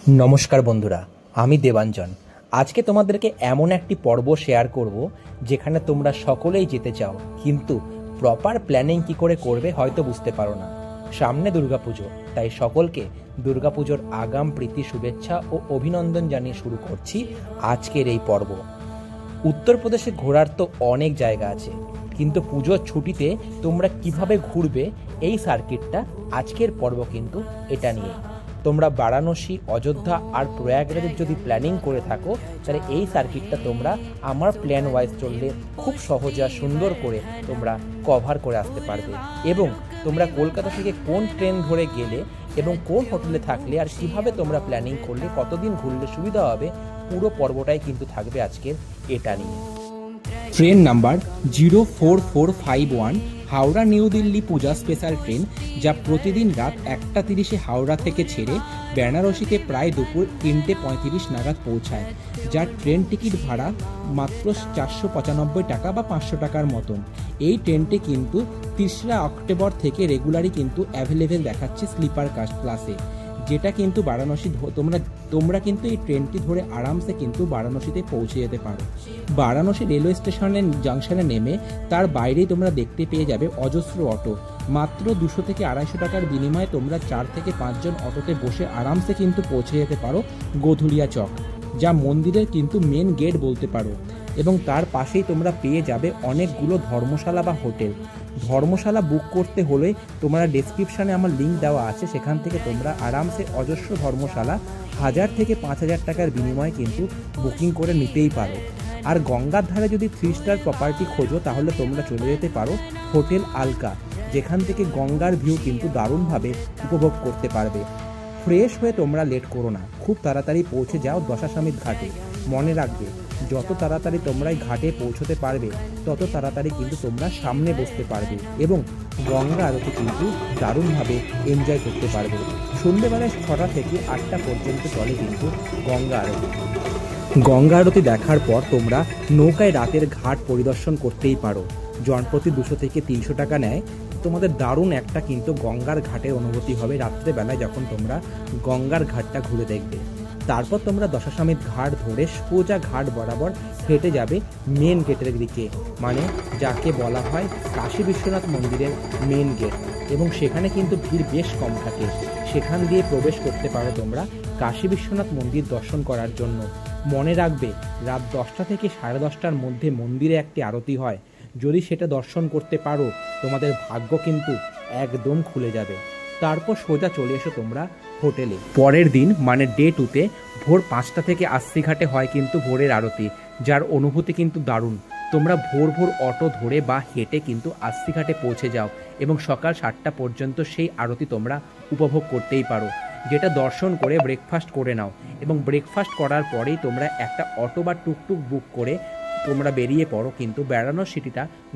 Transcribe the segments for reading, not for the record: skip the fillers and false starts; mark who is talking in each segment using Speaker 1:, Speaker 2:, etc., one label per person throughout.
Speaker 1: नमस्कार बंधुरा आमी देवांजन। आज के तुम्हादेरके एमन एकटी पर्व शेयर करब जेखाने तोमरा सकलेई जेते चाओ किन्तु प्रपार प्लैनिंग कि करे करबे हयतो बुझते पारो ना। सामने दुर्गापुजो, ताई सकलके दुर्गापुजोर आगाम प्रीति शुभेच्छा ओ अभिनंदन जानिये शुरू करछि आजकेर एई पर्व। उत्तर प्रदेशे घोरार तो अनेक जायगा आछे, किन्तु पुजोर छुटिते तोमरा किभाबे घुरबे एई सार्किटटा आजकेर पर्व किन्तु एटा निये। তোমরা বারাণসী, অযোধ্যা আর প্রয়াগরাজের যদি প্ল্যানিং করে থাকো তাহলে এই সার্কিটটা তোমরা আমার প্ল্যান ওয়াইজ চললে খুব সহজে আর সুন্দর করে তোমরা কভার করে আসতে পারবে। এবং তোমরা কলকাতা থেকে কোন ট্রেন ধরে গেলে এবং কোন হোটেলে থাকলে আর কিভাবে তোমরা প্ল্যানিং করলে কতদিন ঘুরলে সুবিধা হবে পুরো পর্বটাই কিন্তু থাকবে আজকের এটা নিয়ে। Train number 04451 Howrah New Delhi Puja special train, যা প্রতিদিন রাত 1:30 হাওড়া থেকে ছেড়ে বেনারসিতে প্রায় দুপুর 3:35 নাগাদ পৌঁছায়, যার ট্রেন টিকিট ভাড়া মাত্র 495 টাকা বা 500 টাকার মতন। এই ট্রেনটি কিন্তু 3রা অক্টোবর থেকে রেগুলারই কিন্তু অ্যাভেলেবেল দেখাচ্ছে স্লিপার ক্লাসে, যেটা কিন্তু বারাণসী তোমরা কিন্তু এই ট্রেনটি ধরে আরামসে কিন্তু বারাণসীতে পৌঁছে যেতে পারো। বারাণসী রেলওয়ে স্টেশনের জাংশনে নেমে তার বাইরেই তোমরা দেখতে পেয়ে যাবে অজস্র অটো। মাত্র 200 থেকে 250 টাকার বিনিময়ে তোমরা 4 থেকে 5 জন অটোতে বসে আরামসে কিন্তু পৌঁছে যেতে পারো গোধুলিয়া চক, যা মন্দিরের কিন্তু মেন গেট বলতে পারো। এবং তার পাশেই তোমরা পেয়ে যাবে অনেকগুলো ধর্মশালা বা হোটেল। ধর্মশালা বুক করতে হলে তোমরা ডেসক্রিপশানে আমার লিঙ্ক দেওয়া আছে, সেখান থেকে তোমরা আরামসে অজস্র ধর্মশালা 1000 থেকে 5000 টাকার বিনিময়ে কিন্তু বুকিং করে নিতেই পারো। আর গঙ্গার ধারে যদি 3 স্টার প্রপার্টি খোঁজো তাহলে তোমরা চলে যেতে পারো হোটেল আলকা, যেখান থেকে গঙ্গার ভিউ কিন্তু দারুণভাবে উপভোগ করতে পারবে। ফ্রেশ হয়ে তোমরা লেট করো না, খুব তাড়াতাড়ি পৌঁছে যাও দশাশ্বমেধ ঘাটে। মনে রাখবে, যত তাড়াতাড়ি তোমরা এই ঘাটে পৌঁছতে পারবে তত তাড়াতাড়ি কিন্তু তোমরা সামনে বসতে পারবে এবং গঙ্গা আরতি কিন্তু দারুণভাবে এনজয় করতে পারবে। সন্ধ্যেবেলায় 6টা থেকে 8টা পর্যন্ত চলে কিন্তু গঙ্গা আরতি। গঙ্গা আরতি দেখার পর তোমরা নৌকায় রাতের ঘাট পরিদর্শন করতেই পারো। জনপ্রতি 200 থেকে 300 টাকা নেয়। তোমাদের দারুণ একটা কিন্তু গঙ্গার ঘাটের অনুভূতি হবে রাত্রেবেলায় যখন তোমরা গঙ্গার ঘাটটা ঘুরে দেখবে। তারপর তোমরা দশাশ্বমেধ ঘাট ধরে সোজা ঘাট বরাবর হেঁটে যাবে মেন গেটের দিকে, মানে যাকে বলা হয় কাশী বিশ্বনাথ মন্দিরের মেন গেট। এবং সেখানে কিন্তু ভিড় বেশ কম থাকে, সেখান দিয়ে প্রবেশ করতে পারো তোমরা কাশী বিশ্বনাথ মন্দির দর্শন করার জন্য। মনে রাখবে, রাত 10টা থেকে 10:30টার মধ্যে মন্দিরে একটি আরতি হয়। যদি সেটা দর্শন করতে পারো তোমাদের ভাগ্য কিন্তু একদম খুলে যাবে। তারপর সোজা চলে এসো তোমরা হোটেলে। পরের দিন মানে ডে 2তে ভোর 5টা থেকে আস্তিঘাটে হয় কিন্তু ভোরের আরতি, যার অনুভূতি কিন্তু দারুণ। তোমরা ভোর ভোর অটো ধরে বা হেঁটে কিন্তু আস্তিঘাটে পৌঁছে যাও এবং সকাল 7টা পর্যন্ত সেই আরতি তোমরা উপভোগ করতেই পারো, যেটা দর্শন করে ব্রেকফাস্ট করে নাও। এবং ব্রেকফাস্ট করার পরেই তোমরা একটা অটো বা টুকটুক বুক করে তোমরা বেরিয়ে পড়ো কিন্তু বেড়ানোর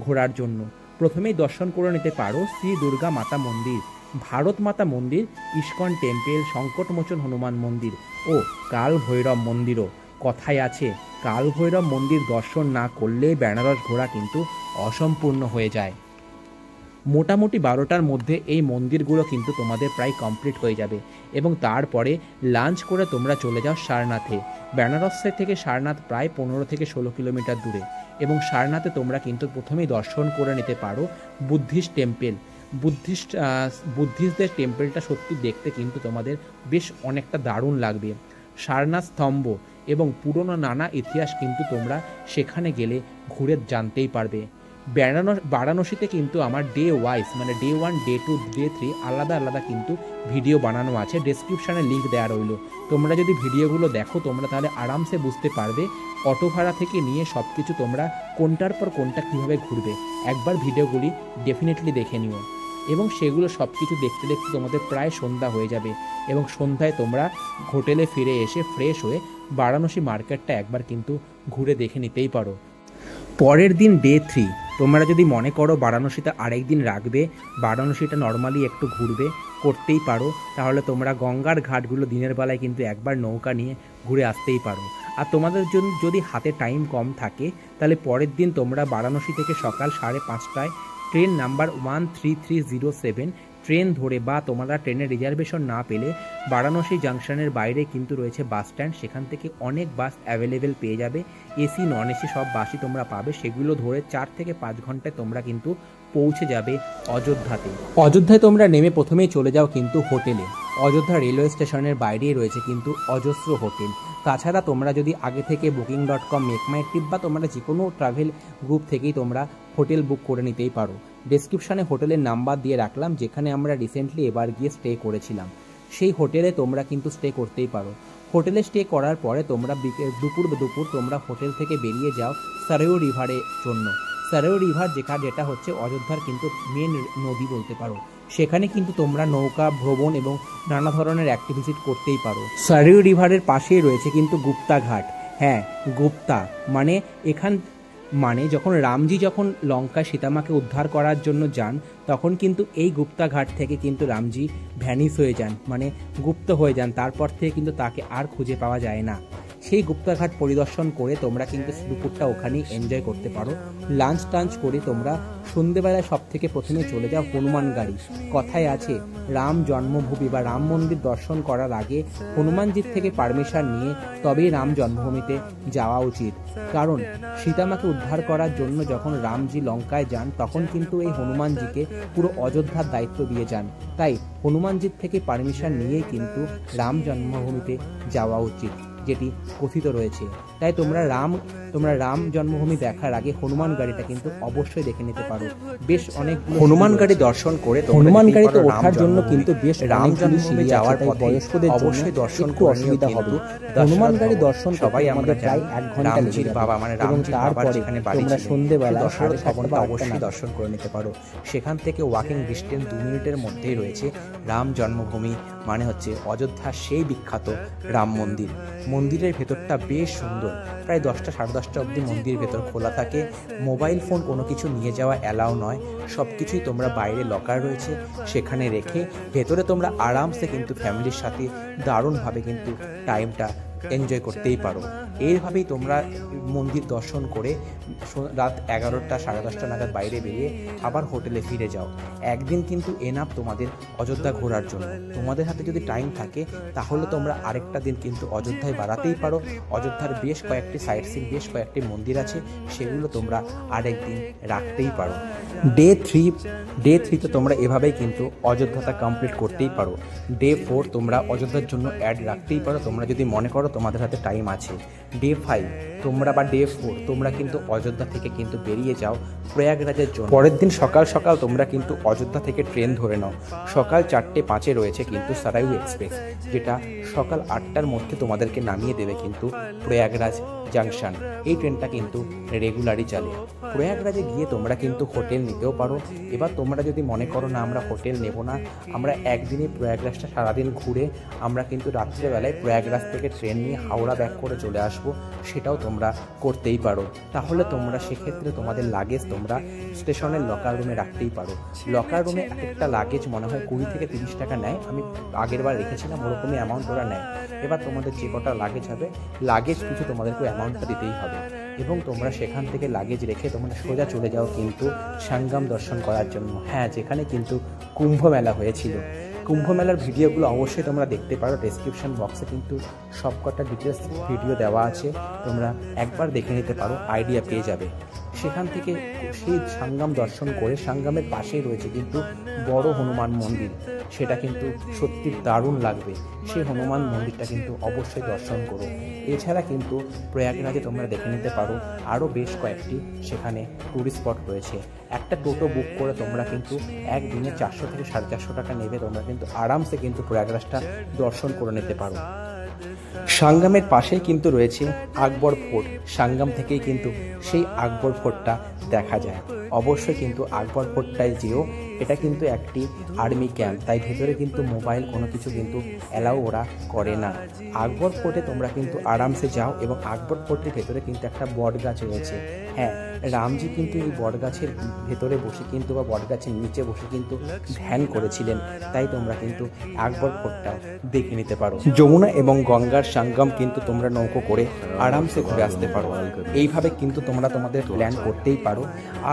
Speaker 1: ঘোরার জন্য। প্রথমেই দর্শন করে নিতে পারো শ্রী দুর্গা মাতা মন্দির, ভারত মাতা মন্দির, ইস্কন টেম্পল, সংকটমোচন হনুমান মন্দির ও কাল ভৈরব মন্দিরও। কথায় আছে, কাল ভৈরব মন্দির দর্শন না করলে বেনারস ঘোরা কিন্তু অসম্পূর্ণ হয়ে যায়। মোটামুটি 12টার মধ্যে এই মন্দিরগুলো কিন্তু তোমাদের প্রায় কমপ্লিট হয়ে যাবে এবং তারপরে লাঞ্চ করে তোমরা চলে যাও সারনাথে। বেনারসের থেকে সারনাথ প্রায় 15 থেকে 16 কিলোমিটার দূরে এবং সারনাথে তোমরা কিন্তু প্রথমেই দর্শন করে নিতে পারো বুদ্ধিস্ট টেম্পল। বুদ্ধিস্টদের টেম্পলটা সত্যি দেখতে কিন্তু তোমাদের বেশ অনেকটা দারুণ লাগবে। সারনাথ স্তম্ভ এবং পুরনো নানা ইতিহাস কিন্তু তোমরা সেখানে গেলে ঘুরে জানতেই পারবে। বারাণসীতে কিন্তু আমার ডে ওয়াইজ মানে ডে 1, ডে 2, ডে 3 আলাদা আলাদা কিন্তু ভিডিও বানানো আছে, ডেসক্রিপশানে লিঙ্ক দেওয়া রইল। তোমরা যদি ভিডিওগুলো দেখো তোমরা তাহলে আরামসে বুঝতে পারবে অটো ভাড়া থেকে নিয়ে সব কিছু তোমরা কোনটার পর কোনটা কীভাবে ঘুরবে। একবার ভিডিওগুলি ডেফিনেটলি দেখে নিও এবং সেগুলো সব কিছু দেখতে দেখতে তোমাদের প্রায় সন্ধ্যা হয়ে যাবে এবং সন্ধ্যায় তোমরা হোটেলে ফিরে এসে ফ্রেশ হয়ে বারাণসী মার্কেটটা একবার কিন্তু ঘুরে দেখে নিতেই পারো। পরের দিন ডে 3 তোমরা যদি মনে করো বারাণসীতে আরেকদিন রাখবে, বারাণসীটা নর্মালি একটু ঘুরবে করতেই পারো, তাহলে তোমরা গঙ্গার ঘাটগুলো দিনের বেলায় কিন্তু একবার নৌকা নিয়ে ঘুরে আসতেই পারো। আর তোমাদের জন্য যদি হাতে টাইম কম থাকে তাহলে পরের দিন তোমরা বারাণসী থেকে সকাল 5:30টায় ট্রেন নাম্বার 13307 ট্রেন ধরে বা তোমরা ট্রেনের রিজার্ভেশন না পেলে বারাণসী জাংশনের বাইরে কিন্তু রয়েছে বাস স্ট্যান্ড, সেখান থেকে অনেক বাস অ্যাভেলেবেল পেয়ে যাবে, এসি নন এসি সব বাসই তোমরা পাবে। সেগুলো ধরে 4 থেকে 5 ঘন্টায় তোমরা কিন্তু পৌঁছে যাবে অযোধ্যাতে। অযোধ্যায় তোমরা নেমে প্রথমেই চলে যাও কিন্তু হোটেলে। অযোধ্যা রেলওয়ে স্টেশনের বাইরেই রয়েছে কিন্তু অজস্র হোটেল। তাছাড়া তোমরা যদি আগে থেকে booking.com, মেক মাই ট্রিপ বা তোমরা যে কোনো ট্রাভেল গ্রুপ থেকেই তোমরা হোটেল বুক করে নিতেই পারো। ডেসক্রিপশানে হোটেলের নাম্বার দিয়ে রাখলাম, যেখানে আমরা রিসেন্টলি এবার গিয়ে স্টে করেছিলাম। সেই হোটেলে তোমরা কিন্তু স্টে করতেই পারো। হোটেলে স্টে করার পরে তোমরা দুপুর তোমরা হোটেল থেকে বেরিয়ে যাও সরয়ু রিভারের জন্য। সরয়ু রিভার যেটা হচ্ছে অযোধ্যার কিন্তু মেন নদী বলতে পারো। সেখানে কিন্তু তোমরা নৌকা ভ্রমণ এবং নানা ধরনের অ্যাক্টিভিটি করতেই পারো। সরয়ু রিভারের পাশেই রয়েছে কিন্তু গুপ্তা ঘাট। হ্যাঁ, গুপ্তা মানে যখন রামজি লঙ্কায় সীতামাকে উদ্ধার করার জন্য যান, তখন কিন্তু এই গুপ্তা ঘাট থেকে কিন্তু রামজি ভ্যানিশ হয়ে যান, মানে গুপ্ত হয়ে যান। তারপর থেকে কিন্তু তাকে আর খুঁজে পাওয়া যায় না। সেই গুপ্তাঘাট পরিদর্শন করে তোমরা কিন্তু দুপুরটা ওখানেই এনজয় করতে পারো। লাঞ্চ টাঞ্চ করে তোমরা সন্ধ্যেবেলায় সব থেকে প্রথমে চলে যাও হনুমানগাড়ি। কথায় আছে রাম জন্মভূমি বা রাম মন্দির দর্শন করার আগে হনুমানজির থেকে পারমিশন নিয়ে তবেই রাম জন্মভূমিতে যাওয়া উচিত। কারণ সীতামাকে উদ্ধার করার জন্য যখন রামজি লঙ্কায় যান, তখন কিন্তু এই হনুমানজিকে পুরো অযোধ্যার দায়িত্ব দিয়ে যান। তাই হনুমানজির থেকে পারমিশন নিয়েই কিন্তু রাম জন্মভূমিতে যাওয়া উচিত, যেটি কথিত রয়েছে। তাই তোমরা রাম জন্মভূমি দেখার আগে হনুমান গাড়িটা কিন্তু অবশ্যই দেখে নিতে পারো। বেশ অনেক হনুমান গাড়ি দর্শন করে হনুমান গাড়িতে ওঠার জন্য কিন্তু বেশ রাম জন্মভূমি যাওয়ার পথে বয়স্কদের অবশ্যই দর্শন করে অসুবিধা হবে। হনুমান গাড়ি দর্শন সবাই আমরা প্রায় 1 ঘন্টা লেগে যাবে বাবা, মানে রামজির বাবা যেখানে বাড়ি, তোমরা সন্ধ্যেবেলা 7:30 অবশ্যই দর্শন করে নিতে পারো। সেখান থেকে ওয়াকিং ডিস্টেন্স 2 মিনিটের মধ্যেই রয়েছে রাম জন্মভূমি, মানে হচ্ছে অযোধ্যার সেই বিখ্যাত রাম মন্দির। মন্দিরের ভেতরটা বেশ সুন্দর, প্রায় 10টা 10:30 অবধি মন্দিরের ভেতর খোলা থাকে। মোবাইল ফোন কোনো কিছু নিয়ে যাওয়া অ্যালাউ নয়, সব কিছুই তোমরা বাইরে লকার রয়েছে সেখানে রেখে ভেতরে তোমরা আরামসে কিন্তু ফ্যামিলির সাথে দারুণভাবে কিন্তু টাইমটা এনজয় করতেই পারো। এইভাবেই তোমরা মন্দির দর্শন করে রাত 11টা 10:30 নাগাদ বাইরে বেরিয়ে আবার হোটেলে ফিরে যাও। একদিন কিন্তু এনাফ তোমাদের অযোধ্যা ঘোরার জন্য। তোমাদের হাতে যদি টাইম থাকে তাহলে তোমরা আরেকটা দিন কিন্তু অযোধ্যায় বাড়াতেই পারো। অযোধ্যার বেশ কয়েকটি সাইট সিন, বেশ কয়েকটি মন্দির আছে, সেগুলো তোমরা আরেকদিন রাখতেই পারো। ডে 3 তোমরা এভাবেই কিন্তু অযোধ্যাটা কমপ্লিট করতেই পারো। ডে 4 তোমরা অযোধ্যার জন্য অ্যাড রাখতেই পারো, তোমরা যদি মনে করো তোমাদের হাতে টাইম আছে। ডে 5 তোমরা বা ডে 4 তোমরা কিন্তু অযোধ্যা থেকে কিন্তু বেরিয়ে যাও প্রয়াগরাজের জন্য। পরের দিন সকাল সকাল তোমরা কিন্তু অযোধ্যা থেকে ট্রেন ধরে নাও। সকাল 4:05 রয়েছে কিন্তু সরায়ু এক্সপ্রেস, যেটা সকাল 8টার মধ্যে তোমাদেরকে নামিয়ে দেবে কিন্তু প্রয়াগরাজ জাংশন। এই ট্রেনটা কিন্তু রেগুলারই চলে। প্রয়াগরাজে গিয়ে তোমরা কিন্তু হোটেল নিতেও পারো। এবার তোমরা যদি মনে করো না আমরা হোটেল নেব না, আমরা একদিনে প্রয়াগরাজটা সারাদিন ঘুরে আমরা কিন্তু রাত্রেবেলায় প্রয়াগরাজ থেকে ট্রেন নিয়ে হাওড়া ব্যাক করে চলে আসবো, সেটাও তোমরা করতেই পারো। তাহলে তোমরা সেক্ষেত্রে তোমাদের লাগেজ তোমরা স্টেশনের লকার রুমে রাখতেই পারো। লকার রুমে একটা লাগেজ মনে হয় 20 থেকে 30 টাকা নেয়, আমি আগের বার রেখেছিলাম ওরকমই অ্যামাউন্ট ওরা নেয়। এবার তোমাদের যে কটা লাগেজ হবে, লাগেজ পিছু তোমাদেরকে অ্যামাউন্টটা দিতেই হবে। এবং তোমরা সেখান থেকে লাগেজ রেখে তোমরা সোজা চলে যাও কিন্তু সঙ্গম দর্শন করার জন্য। হ্যাঁ, যেখানে কিন্তু কুম্ভ মেলা হয়েছিল। কুম্ভ মেলার ভিডিওগুলো অবশ্যই তোমরা দেখতে পারো। ডেসক্রিপশন বক্সে কিন্তু সবকটা ডিটেলস ভিডিও দেওয়া আছে, তোমরা একবার দেখে নিতে পারো, আইডিয়া পেয়ে যাবে। সেখান থেকে সেই সঙ্গম দর্শন করে সঙ্গমের পাশেই রয়েছে কিন্তু বড় হনুমান মন্দির, সেটা কিন্তু সত্যি দারুণ লাগবে। সেই হনুমান মন্দিরটা কিন্তু অবশ্যই দর্শন করো। এছাড়া কিন্তু প্রয়াগরাজে তোমরা দেখে নিতে পারো আরও বেশ কয়েকটি সেখানে ট্যুরিস্ট স্পট রয়েছে। একটা টোটো বুক করে তোমরা কিন্তু একদিনে 400 থেকে 450 টাকা নেবে, তোমরা কিন্তু আরামসে কিন্তু প্রয়াগরাজটা দর্শন করে নিতে পারো। সঙ্গমের পাশেই কিন্তু রয়েছে আকবর ফোর্ট। সঙ্গম থেকেই কিন্তু সেই আকবর ফোর্টটা দেখা যায়। অবশ্যই কিন্তু আকবর ফোর্টটায় যেও, এটা কিন্তু একটি আর্মি ক্যাম্প, তাই ভেতরে কিন্তু মোবাইল কোনো কিছু কিন্তু অ্যালাউ ওরা করে না। আকবর ফোর্টে তোমরা কিন্তু আরামসে যাও এবং আকবর ফোর্টের ভেতরে কিন্তু একটা বট গাছ রয়েছে। হ্যাঁ, রামজি কিন্তু এই বটগাছের ভেতরে বসে কিন্তু বা বটগাছের নিচে বসে কিন্তু ধ্যান করেছিলেন, তাই তোমরা কিন্তু একবার ভোটটা দেখে নিতে পারো। যমুনা এবং গঙ্গার সঙ্গম কিন্তু তোমরা নৌকো করে আরামসে ঘুরে আসতে পারো। এইভাবে কিন্তু তোমরা তোমাদের প্ল্যান করতেই পারো।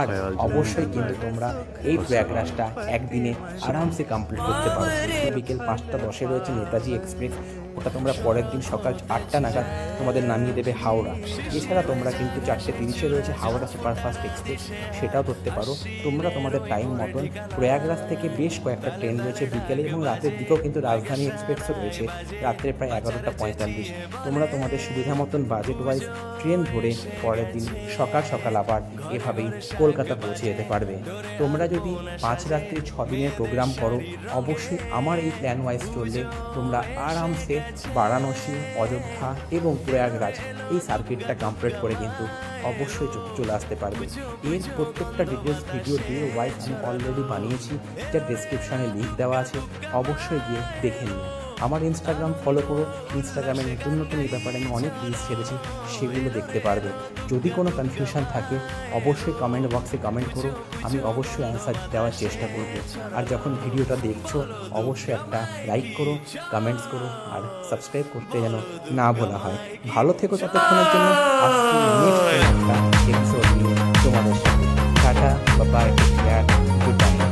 Speaker 1: আর অবশ্যই কিন্তু তোমরা এই প্রয়াগরাজটা একদিনে আরামসে কমপ্লিট করতে পারো। বিকেল 5:10 রয়েছে নেতাজি এক্সপ্রেস, ওটা তোমরা পরের দিন সকাল 8টা নাগাদ তোমাদের নামিয়ে দেবে হাওড়া। এছাড়া তোমরা কিন্তু 4:30 রয়েছে হাওড়া সুপারফাস্ট এক্সপ্রেস, সেটাও ধরতে পারো। তোমরা তোমাদের টাইম মতন প্রয়াগরাজ থেকে বেশ কয়েকটা ট্রেন রয়েছে বিকেলে, এবং রাতের দিকেও কিন্তু রাজধানী এক্সপ্রেসও রয়েছে রাত্রে প্রায় 11:45। তোমরা তোমাদের সুবিধা মতন বাজেট ওয়াইজ ট্রেন ধরে পরের দিন সকাল সকাল আবার এভাবেই কলকাতা পৌঁছে যেতে পারবে। তোমরা যদি 5 রাত্রি 6 দিনের প্রোগ্রাম করো, অবশ্যই আমার এই প্ল্যান ওয়াইজ চললে তোমরা আরামসে বারাণসী, অযোধ্যা এবং প্রয়াগরাজ এই সার্কিটটা কমপ্লিট করে কিন্তু অবশ্যই চলে আসতে পারবে। এর প্রত্যেকটা ডিটেলস ভিডিও ডে ওয়াইজ আমি অলরেডি বানিয়েছি, যার ডেসক্রিপশানে লিঙ্ক দেওয়া আছে, অবশ্যই গিয়ে দেখে নিও। আমার ইনস্টাগ্রাম ফলো করো, ইনস্টাগ্রামে নতুন নতুন এই ব্যাপারে আমি অনেক রিলস ছেড়েছি, সেগুলো দেখতে পারবে। যদি কোনো কনফিউশন থাকে অবশ্যই কমেন্ট বক্সে কমেন্ট করো, আমি অবশ্যই অ্যান্সার দেওয়ার চেষ্টা করব। আর যখন ভিডিওটা দেখছো অবশ্যই একটা লাইক করো, কমেন্টস করো, আর সাবস্ক্রাইব করতে যেন না ভোলা হয়। ভালো থেকো ততক্ষণের জন্য। আজকে নেক্সট একটা এপিসোড নিয়ে তোমাদের সাথে। Tata, bye, take care, good night.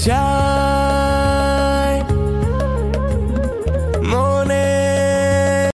Speaker 2: जा